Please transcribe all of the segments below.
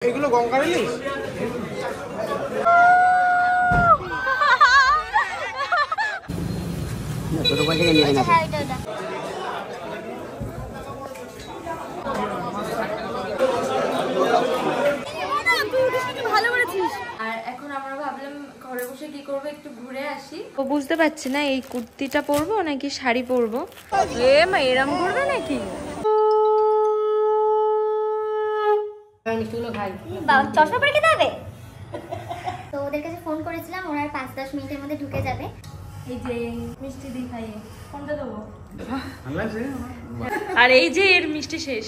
এগুলো গঙ্গার ইলিশ। ছোট বল থেকে নিয়ে না। আর এখন আমরা ভাবলাম ঘরে বসে কি করবো, একটু ঘুরে আসি। ও বুঝতে পারছি না এই কুর্তিটা পরবো নাকি শাড়ি পরবো। এ মা এরম করবে নাকি? চশমা পরে খেতে হবে তো ওদের কাছে ফোন করেছিলাম, ওরা 5-10 মিনিটের মধ্যে ঢুকে যাবে। এই যে মিষ্টি দিয়ে খাইয়ে কোনটা দেবো? আর এই যে এর মিষ্টি শেষ।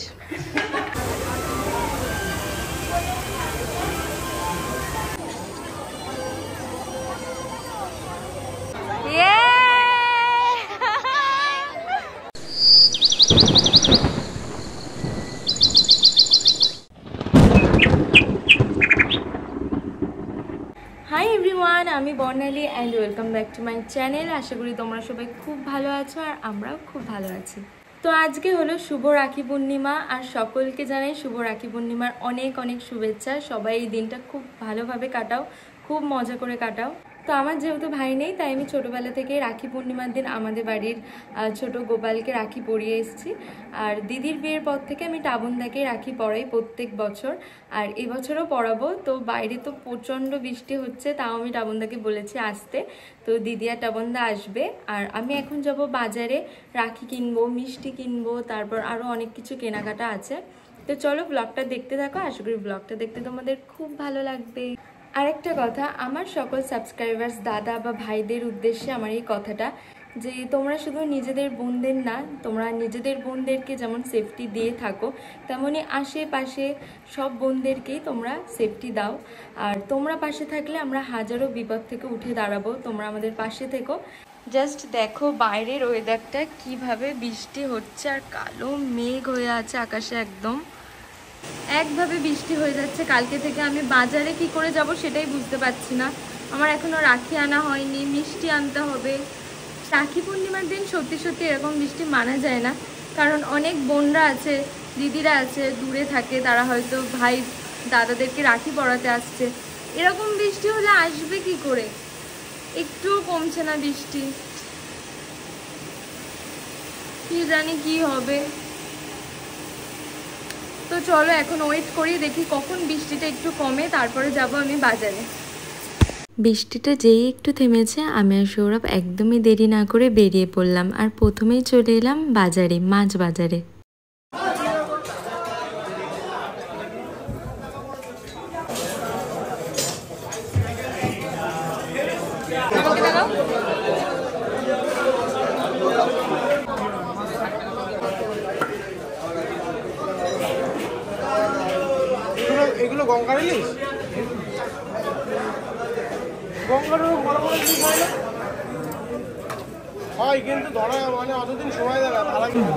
হাই এভরিওয়ান, আমি Barnali and welcome back to my channel. আশা করি তোমরা সবাই খুব ভালো আছো আর আমরাও খুব ভালো আছি। তো আজকে হলো শুভ রাখি পূর্ণিমা, আর সকলকে জানাই শুভ রাখি পূর্ণিমার অনেক অনেক শুভেচ্ছা। সবাই এই দিনটা খুব ভালোভাবে কাটাও, খুব মজা করে কাটাও। তো আমার যেহেতু ভাই নেই, তাই আমি ছোটোবেলা থেকে রাখি পূর্ণিমার দিন আমাদের বাড়ির ছোট গোপালকে রাখি পরিয়ে এসেছি। আর দিদির বিয়ের পর থেকে আমি টাবনদাকে রাখি পরাই প্রত্যেক বছর, আর এবছরও পরাবো। তো বাইরে তো প্রচণ্ড বৃষ্টি হচ্ছে, তাও আমি টাবনদাকে বলেছি আসতে। তো দিদি আর টাবনদা আসবে, আর আমি এখন যাব বাজারে রাখি কিনবো, মিষ্টি কিনবো, তারপর আরও অনেক কিছু কেনাকাটা আছে। তো চলো ব্লগটা দেখতে থাকো, আশা করি ব্লগটা দেখতে তোমাদের খুব ভালো লাগবে। আরেকটা কথা, আমার সকল সাবস্ক্রাইবার্স দাদা বা ভাইদের উদ্দেশ্যে আমার এই কথাটা, যে তোমরা শুধু নিজেদের বোনদের না, তোমরা নিজেদের বোনদেরকে যেমন সেফটি দিয়ে থাকো, তেমনই আশেপাশে সব বোনদেরকেই তোমরা সেফটি দাও। আর তোমরা পাশে থাকলে আমরা হাজারো বিপদ থেকে উঠে দাঁড়াবো, তোমরা আমাদের পাশে থেকো। জাস্ট দেখো বাইরের ওয়েদারটা কিভাবে, বৃষ্টি হচ্ছে আর কালো মেঘ হয়ে আছে আকাশে, একভাবে বৃষ্টি হয়ে যাচ্ছে কালকে থেকে। আমি বাজারে কি করে যাব সেটাই বুঝতে পারছি না। আমার এখনও রাখি আনা হয়নি, মিষ্টি আনতে হবে। রাখি পূর্ণিমার দিন সত্যি সত্যি এরকম বৃষ্টি মানা যায় না, কারণ অনেক বোনরা আছে, দিদিরা আছে, দূরে থাকে, তারা হয়তো ভাই দাদাদেরকে রাখি পরাতে আসছে। এরকম বৃষ্টি হলে আসবে কি করে? একটুও কমছে না বৃষ্টি, কি জানি কি হবে। তো চলো এখন ওয়েট করি, দেখি কখন বৃষ্টিটা একটু কমে, তারপরে যাব আমি বাজারে। বৃষ্টিটা যেই একটু থেমেছে, আমি আর সৌরভ একদমই দেরি না করে বেরিয়ে পড়লাম, আর প্রথমেই চলে এলাম বাজারে, মাছ বাজারে। এগুলো গঙ্গার ইলিশ। গঙ্গার বড় বড় ইলিশ হয় না? হয়, কিন্তু ধরা মানে অতদিন সময় দেয় না, তারা কিন্তু।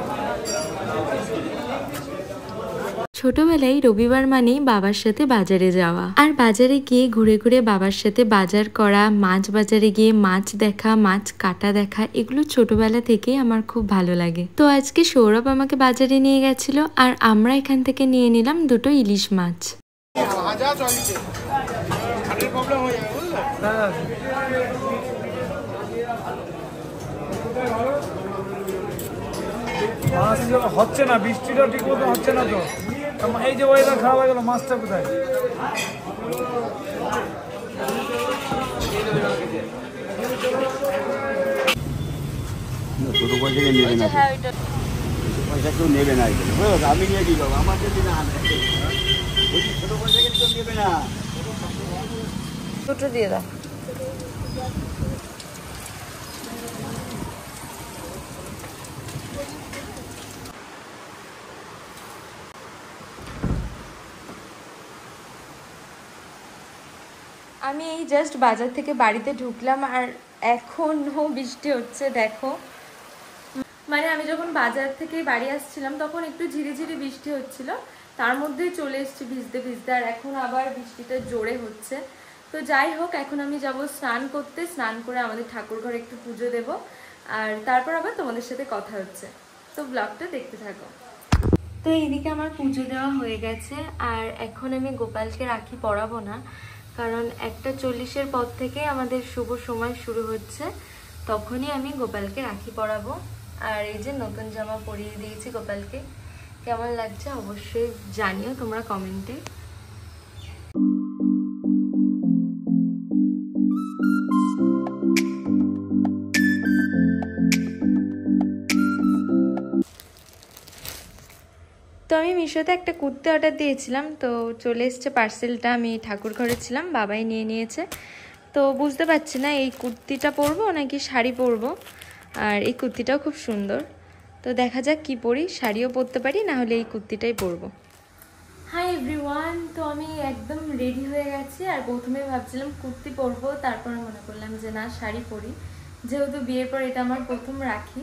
ছোটবেলায় রবিবার মানেই বাবার সাথে বাজারে যাওয়া, আর বাজারে গিয়ে ঘুরে ঘুরে বাবার সাথে বাজার করা, মাছ বাজারে গিয়ে মাছ দেখা, মাছ কাটা দেখা, এগুলো ছোটবেলা থেকেই আমার খুব ভালো লাগে। তো আজকে সৌরভ আমাকে বাজারে নিয়ে গেছিল, আর আমরা এখান থেকে নিয়ে নিলাম 2টো ইলিশ মাছ। হচ্ছে না, বৃষ্টিটা ঠিক মতো হচ্ছে না। তো এই যে ওয়েদার খারাপ হয়ে গেল, মাছটা কোথায়? ছোট বল থেকে নেবে না, পয়সা কেউ নেবে না। আমি নিয়ে কি করবো? আমার যদি না ছোট বল থেকে কেউ নেবে না। দুটো দিয়ে দাও। আমি এই জাস্ট বাজার থেকে বাড়িতে ঢুকলাম, আর এখনও বৃষ্টি হচ্ছে দেখো। মানে আমি যখন বাজার থেকে বাড়ি আসছিলাম তখন একটু ঝিরিঝিরি বৃষ্টি হচ্ছিল, তার মধ্যেই চলে এসেছি ভিজতে ভিজতে, আর এখন আবার বৃষ্টিটা জোরে হচ্ছে। তো যাই হোক, এখন আমি যাব স্নান করতে, স্নান করে আমাদের ঠাকুর ঘরে একটু পুজো দেব, আর তারপর আবার তোমাদের সাথে কথা হচ্ছে। তো ব্লগটা দেখতে থাকো। তো এইদিকে আমার পুজো দেওয়া হয়ে গেছে, আর এখন আমি গোপালকে রাখি পরাবো না, কারণ 1:40-এর পর থেকে আমাদের শুভ সময় শুরু হচ্ছে, তখনই আমি গোপালকে রাখি পরাবো। আর এই যে নতুন জামা পরিয়ে দিয়েছি গোপালকে, কেমন লাগছে অবশ্যই জানিও তোমরা কমেন্টে। তো আমি মিশোতে একটা কুর্তি অর্ডার দিয়েছিলাম, তো চলে এসছে পার্সেলটা। আমি ঠাকুর ঘরে ছিলাম, বাবাই নিয়ে নিয়েছে। তো বুঝতে পারছি না এই কুর্তিটা পরবো নাকি শাড়ি পরবো, আর এই কুর্তিটাও খুব সুন্দর। তো দেখা যাক কি পরি, শাড়িও পরতে পারি, না হলে এই কুর্তিটাই পরবো। হাই এভরিওয়ান, তো আমি একদম রেডি হয়ে গেছি। আর প্রথমে ভাবছিলাম কুর্তি পরবো, তারপরে মনে করলাম যে না, শাড়ি পরি, যেহেতু বিয়ের পর এটা আমার প্রথম রাখি।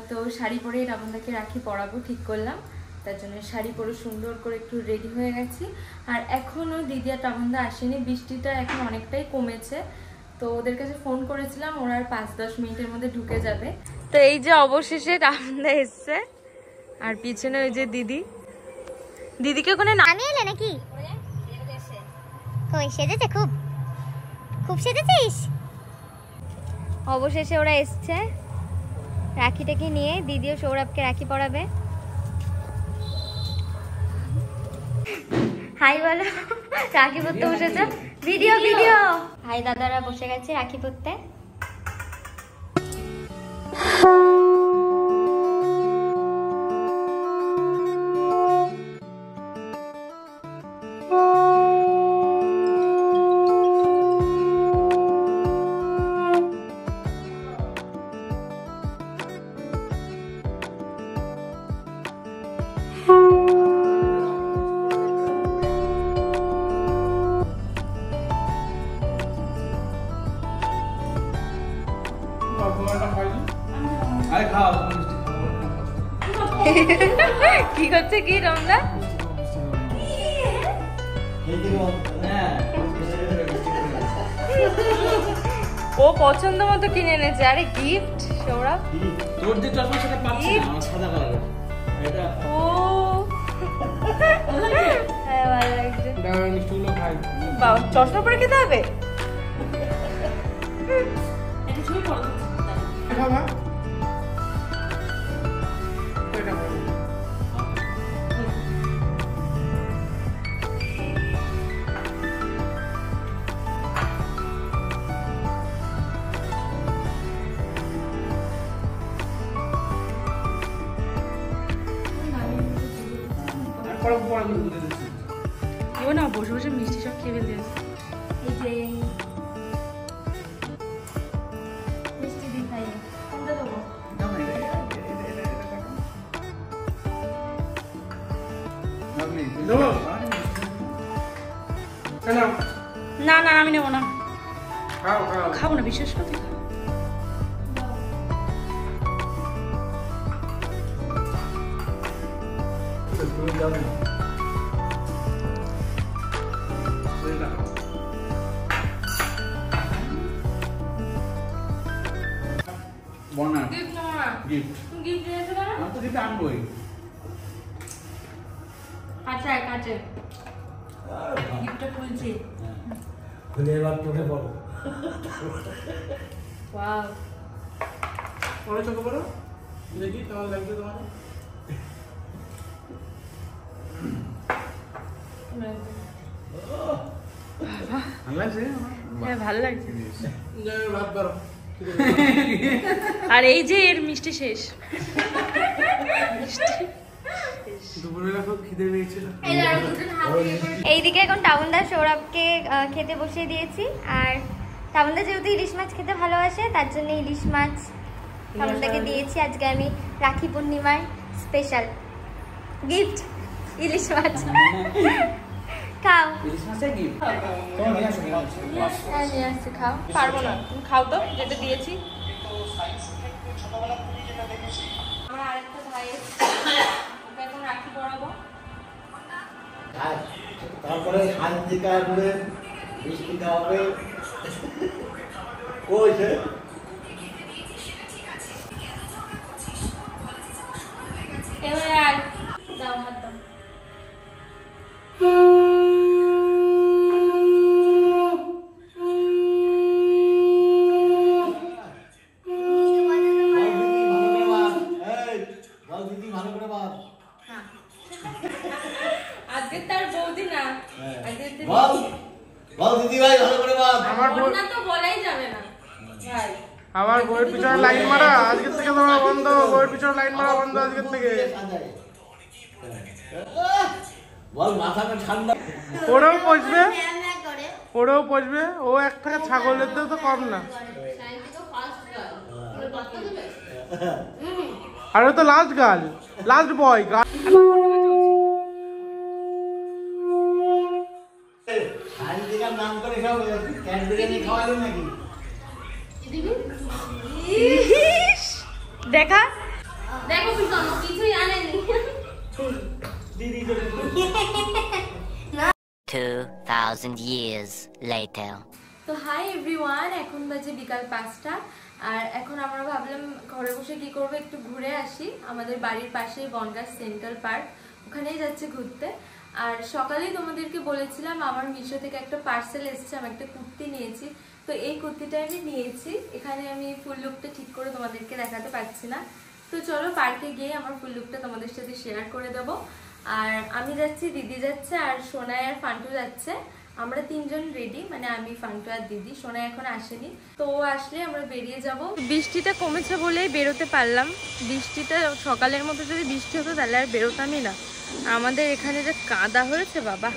তো শাড়ি পরে রাবণদাকে রাখি পরাবো ঠিক করলাম, তার জন্য শাড়ি পরে সুন্দর করে একটু রেডি হয়ে গেছি। আর এখনও দিদি আর টাবনদা আসেনি, বৃষ্টিটা এখন অনেকটাই কমেছে। তো ওদের কাছে ফোন করেছিলাম, ওরা আর 5-10 মিনিটের মধ্যে ঢুকে যাবে। তো এই যে অবশেষে টাবনদা এসছে, আর পিছনে ওই যে দিদি। দিদিকে ওখানে আমি এলে নাকি? কই সেজেছে? খুব খুব সেজেছিস। অবশেষে ওরা এসছে রাখিটাকে নিয়ে, দিদিও সৌরভকে রাখি পরাবে। হাই বলো, রাখি পরতে বসেছে। Video video. হাই দাদারা বসে গেছে রাখি পরতে। কি করছে কি রমদা? ও পছন্দ মতো কিনে এনেছে। আরে গিফট সৌরভ, তোর যে চশমা সেটা পাচ্ছি না, আমার সাদা কালারের এটা। ও হ্যাঁ, ভালো লাগছে। দাও মিষ্টিগুলো খাই। বাবা চশমা পরে খেতে হবে? বাবা এটা ভালো। কেউ না বসে বসে মিষ্টি সব খেয়ে ফেলতে। এই যে মিষ্টি দিই খাই, কোনটা দেবো? না না আমি নেবো না, খাবো না, বিশেষ করে আচ্ছা কাছে গিফটটা খুলছি। খুলে এবার তোকে বলো। ওয়াও, পরে চোখে পড়ো দেখি কেমন লাগছে তোমার। ভালো লাগছে? হ্যাঁ ভালো লাগছে। রাত বারো আর এই যে এর মিষ্টি শেষ। দুপুরবেলা খুব খিদে পেয়েছিল। এইদিকে এখন টাউনদা সৌরভকে খেতে বসিয়ে দিয়েছি। আর টাউনদা যেহেতু ইলিশ মাছ খেতে ভালোবাসে, তার জন্য ইলিশ মাছ টাউনদাকে দিয়েছি। আজকে আমি রাখি পূর্ণিমার স্পেশাল গিফট ইলিশ মাছ। খাও। ইলিশ মাছের গিফট তোমার নিয়ে আসো, নিয়ে আসো। হ্যাঁ নিয়ে আসছি, খাও। পারবো না, তুমি খাও তো যেটা দিয়েছি। আমার আরেকটা ভাই ওকে এখন রাখি পরাবো। তারপরে শান্তি কাটবে, মিষ্টি খাওয়াবে। কই সে? এবার আর দাও হাত দাও। আজকে তার বৌদি না, আজকে দিদি ভাই ভালো করে বাপ। আমার না তো বলাই যাবে না ভাই। আবার বইয়ের পিছনে লাইন মারা আজকে থেকে তোমরা বন্ধ, বইয়ের পিছনে লাইন মারা বন্ধ আজকে থেকে। বল মাথাটা ঠান্ডা। ওরেও পচবে, ওরেও পচবে। ও এক টাকা ছাগলের দিয়েও তো কম না। আর ও তো লাস্ট গার্ল, লাস্ট বয়। নাম করে সব ক্যাডবেরি খাওয়ালেন নাকি? দেখা দেখো পিছন কিছুই আনেনি। 2000 years later. তো হাই এভরিওয়ান, এখন বাজে বিকাল 5টা। আর এখন আমরা ভাবলাম ঘরে বসে কি করবো, একটু ঘুরে আসি। আমাদের বাড়ির পাশেই বনগাঁ সেন্ট্রাল পার্ক, ওখানেই যাচ্ছে ঘুরতে। আর সকালেই তোমাদেরকে বলেছিলাম আমার মিশো থেকে একটা পার্সেল এসেছে, আমি একটা কুর্তি নিয়েছি। তো এই কুর্তিটা আমি নিয়েছি। এখানে আমি ফুল লুকটা ঠিক করে তোমাদেরকে দেখাতে পারছি না, তো চলো পার্কে গিয়ে আমার ফুল লুকটা তোমাদের সাথে শেয়ার করে দেবো। আর আমি যাচ্ছি, দিদি যাচ্ছে, আর সোনাই আর ফান্টু যাচ্ছে। আমরা 3 জন রেডি, মানে আমি, ফান্টু আর দিদি। সোনাই এখন আসেনি, তো ও আসলে আমরা বেরিয়ে যাব। বৃষ্টিটা কমেছে বলেই বেরোতে পারলাম। বৃষ্টিটা সকালের মতো যদি বৃষ্টি হতো তাহলে আর বেরোতামই না। আমাদের এখানে যে কাদা হয়েছে বাবা।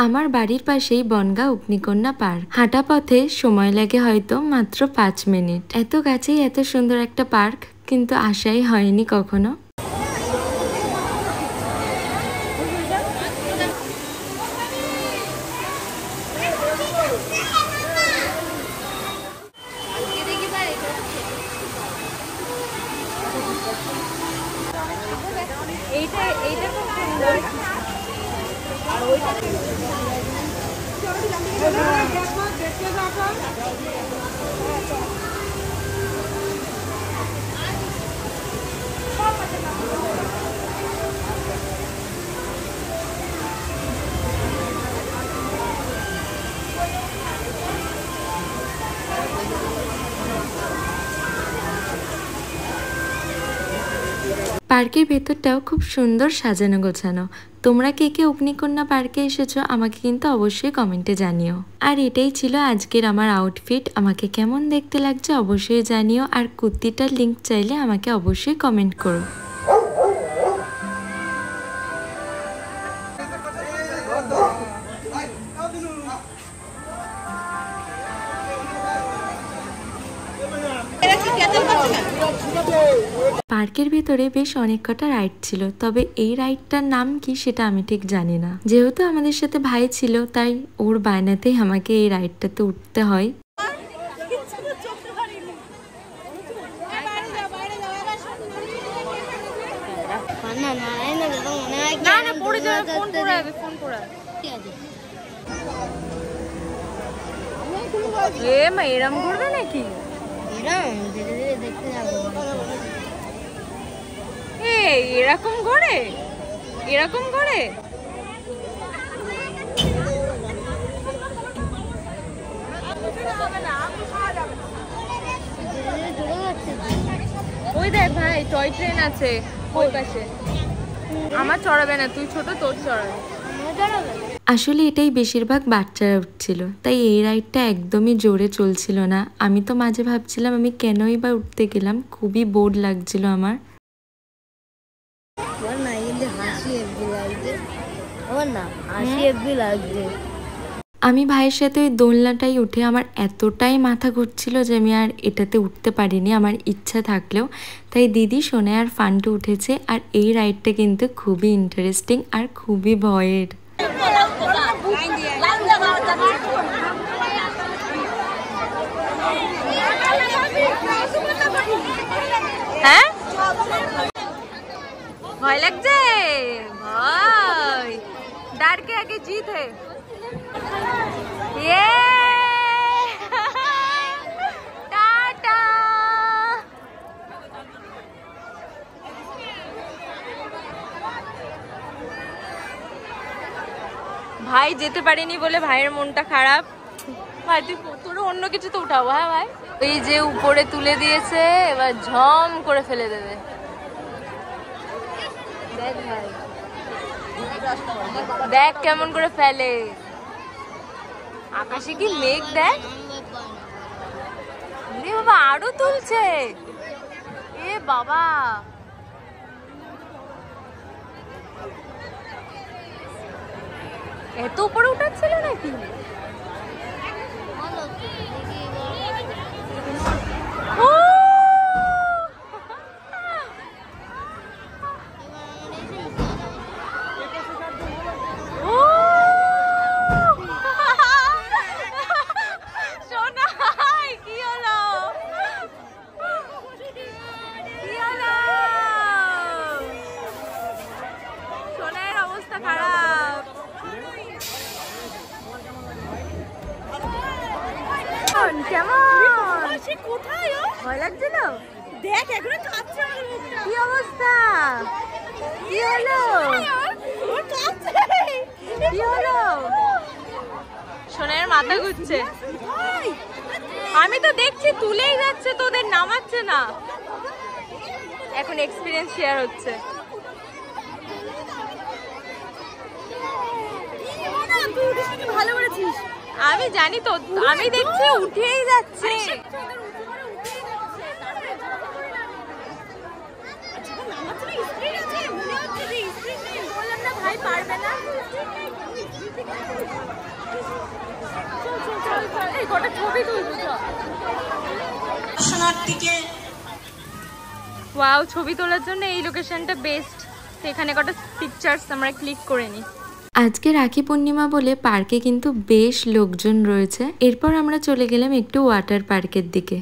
আমার বাড়ির পাশেই বনগাঁ অগ্নিকন্যা পার্ক। হাঁটা পথে সময় লাগে হয়তো মাত্র 5 মিনিট। এত কাছেই এত সুন্দর একটা পার্ক, কিন্তু আশাই হয়নি কখনো। এইটা খুব সুন্দর। আর ওইটা পার্কের ভেতরটাও খুব সুন্দর সাজানো গোছানো। তোমরা কে কে অগ্নিকন্যা পার্কে এসেছো আমাকে কিন্তু অবশ্যই কমেন্টে জানিও। আর এটাই ছিল আজকের আমার আউটফিট। আমাকে কেমন দেখতে লাগছে অবশ্যই জানিও, আর কুর্তিটার লিংক চাইলে আমাকে অবশ্যই কমেন্ট করো। পার্কের ভেতরে বেশ অনেক কটা রাইড ছিল, তবে এই রাইডটার নাম কি সেটা আমি ঠিক জানি না। যেহেতু আমাদের সাথে ভাই ছিল তাই ওর বায়নাতেই আমাকে এই রাইডটাতে উঠতে হয়। এরম করবে নাকি? এরকম করে, এরকম করে ওই দেখ ভাই, টয় ট্রেন আছে ওই পাশে। আমার চড়াবে না, তুই ছোট, তোর চড়াবে। আসলে এটাই বেশিরভাগ বাচ্চারা উঠছিল, তাই এই রাইডটা একদমই জোরে চলছিল না। আমি তো মাঝে ভাবছিলাম আমি কেনই বা উঠতে গেলাম, খুবই বোর লাগছিল আমার। আমি ভাইয়ের সাথে ওই দোলনাটাই উঠে আমার এতটাই মাথা ঘুরছিল যে আমি আর এটাতে উঠতে পারিনি, আমার ইচ্ছা থাকলেও। তাই দিদি, সোনা আর ফান্টু উঠেছে। আর এই রাইডটা কিন্তু খুবই ইন্টারেস্টিং আর খুবই ভয়ের। হ্যাঁ, ভয় লাগছে? ভয় डर के आगे जीत है। ये टाटा। ভাই যেতে পারেনি বলে ভাইয়ের মনটা খারাপ। ভাই তুই তোর অন্য কিছু তো উঠাবো। হ্যাঁ ভাই, এই যে উপরে তুলে দিয়েছে, এবার ঝম করে ফেলে দেবে। দেখ ভাই, দেখ কেমন করে ফেলে। আকাশে কি মেঘ দেখ। বাবা আরো তুলছে। এ বাবা, এত উপরে উঠাচ্ছিল নাকি? ভয় লাগছিল? দেখ এখনো কাঁপছে। কি অবস্থা? কি হলো? কি হলো? সোনার মাথা ঘুরছে। আমি তো দেখছি তুলেই যাচ্ছে, তোদের নামাচ্ছে না। এখন এক্সপিরিয়েন্স শেয়ার হচ্ছে। ভালো করেছিস। আমি জানি তো, আমি দেখছি উঠেই যাচ্ছে। ভাই পারবে না। ছবি তুলবো। ওয়াও, ছবি তোলার জন্য এই লোকেশনটা বেস্ট। এখানে কটা পিকচার্স আমরা ক্লিক করে নিই। আজকে রাখি পূর্ণিমা বলে পার্কে কিন্তু বেশ লোকজন রয়েছে। এরপর আমরা চলে গেলাম একটু ওয়াটার পার্কের দিকে।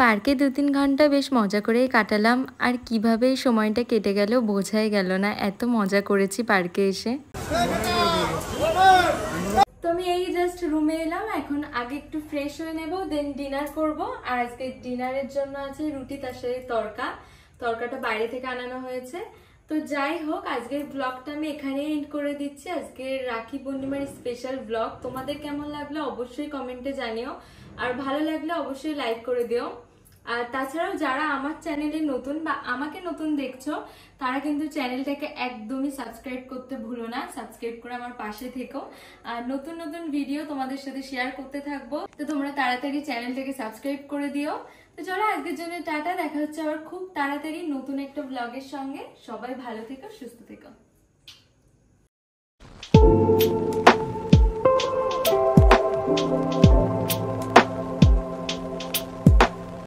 পার্কে 2-3 ঘন্টা বেশ মজা করেই কাটালাম। আর কিভাবে এই সময়টা কেটে গেল বোঝাই গেল না, এত মজা করেছি পার্কে এসে। তো আমি এই জাস্ট রুমে এলাম, এখন আগে একটু ফ্রেশ হয়ে নেব, দেন ডিনার করব। আর আজকে ডিনারের জন্য আছে রুটি, তার সাথে তরকাটা বাইরে থেকে আনানো হয়েছে। তো যাই হোক, আজকের ব্লগটা আমি এখানেই এন্ড করে দিচ্ছি। আজকে রাখি পূর্ণিমার স্পেশাল ব্লগ। তোমাদের কেমন লাগলো অবশ্যই কমেন্টে জানিও, আর ভালো লাগলে অবশ্যই লাইক করে দিও। আর তাছাড়াও যারা আমার চ্যানেলে নতুন বা আমাকে নতুন দেখছো, তারা কিন্তু চ্যানেলটাকে একদমই সাবস্ক্রাইব করতে ভুলো না। সাবস্ক্রাইব করে আমার পাশে থেকো, আর নতুন নতুন ভিডিও তোমাদের সাথে শেয়ার করতে থাকবো। তো তোমরা তাড়াতাড়ি চ্যানেলটাকে সাবস্ক্রাইব করে দিও। তো চলো আজকের জন্য টাটা, দেখা হচ্ছে আবার খুব তাড়াতাড়ি নতুন একটা ব্লগের সঙ্গে। সবাই ভালো থেকো, সুস্থ থেকো।